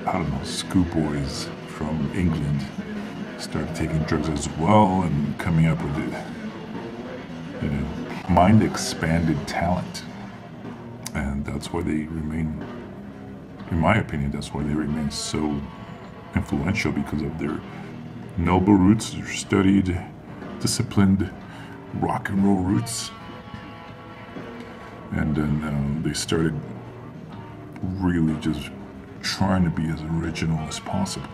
I don't know, schoolboys from England started taking drugs as well and coming up with it, mind expanded talent. And that's why they remain, in my opinion, that's why they remain so influential, because of their noble roots, their studied, disciplined rock and roll roots. And then they started really just trying to be as original as possible.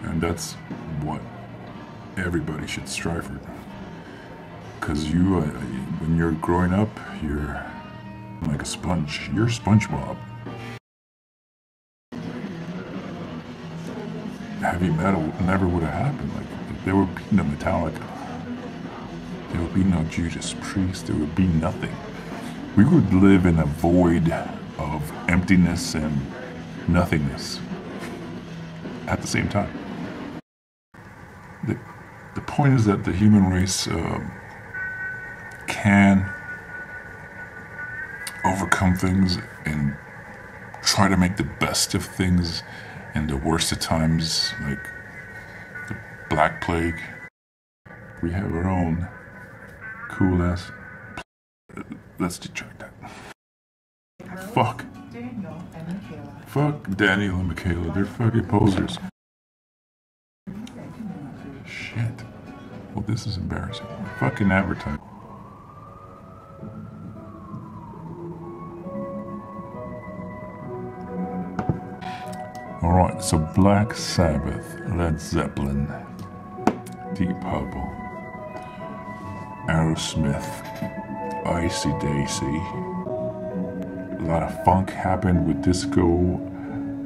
And that's what everybody should strive for. Because when you're growing up, you're like a sponge. You're SpongeBob. Heavy metal never would have happened. Like, there would be no Metallica. There would be no Judas Priest. There would be nothing. We would live in a void of emptiness and nothingness at the same time. The point is that the human race can overcome things and try to make the best of things in the worst of times, like the Black Plague. We have our own cool ass. Let's detract that. Fuck Daniel and Michaela. They're fucking posers. Shit. Well, this is embarrassing. Fucking advertising. Alright, so Black Sabbath, Led Zeppelin, Deep Purple, Aerosmith, AC/DC. A lot of funk happened with disco,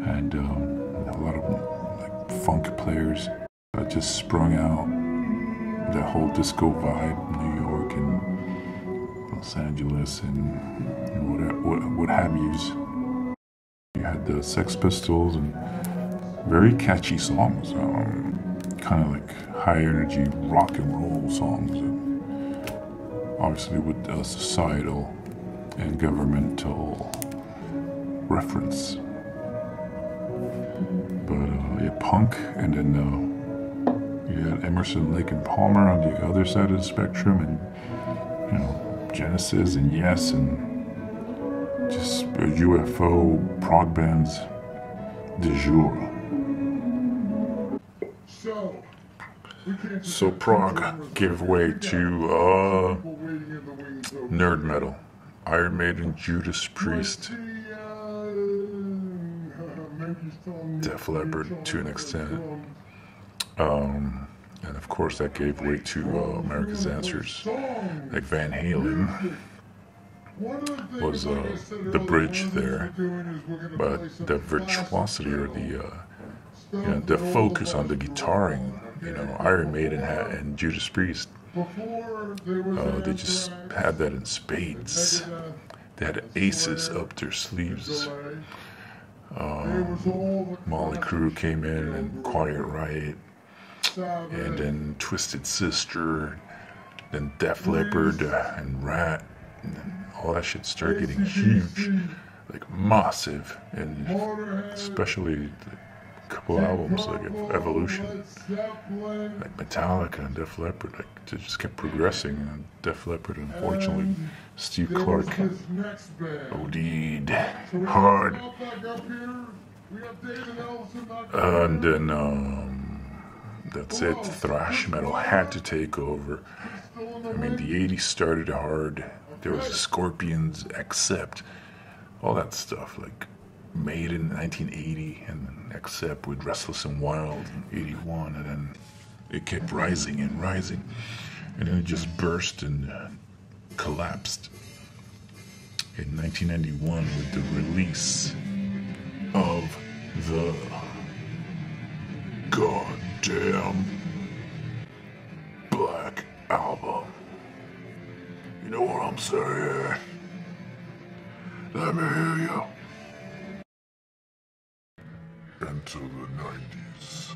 and a lot of like funk players that just sprung out the whole disco vibe, New York and Los Angeles and what have yous. You had the Sex Pistols and very catchy songs, kind of like high energy rock and roll songs, and obviously with societal and governmental reference. But yeah, punk, and then you had Emerson, Lake and Palmer on the other side of the spectrum, and Genesis and Yes, and just UFO prog bands de jour. So prog gave way to nerd metal. Iron Maiden, Judas Priest, Def Leppard to an extent. And of course that gave way to America's Answers, like Van Halen was the bridge there, but the virtuosity or the focus on the guitaring, Iron Maiden and Judas Priest, they just had that in spades. They had aces up their sleeves. Motley Crue came in, and Quiet Riot, and then Twisted Sister, then Def Leppard and Rat, and then all that shit started getting huge, like massive, and especially a couple albums like Evolution, like Metallica and Def Leppard, like they just kept progressing. And Def Leppard, unfortunately, Steve Clark OD'd hard, and then that's it. Thrash metal had to take over. I mean, the 80s started hard. There was the Scorpions, Accept, all that stuff, like made in 1980, and then Accept with Restless and Wild in 81, and then it kept rising and rising, and then it just burst and collapsed in 1991 with the release of the goddamn Black Album. You know what I'm saying? Let me hear you. Into the 90s.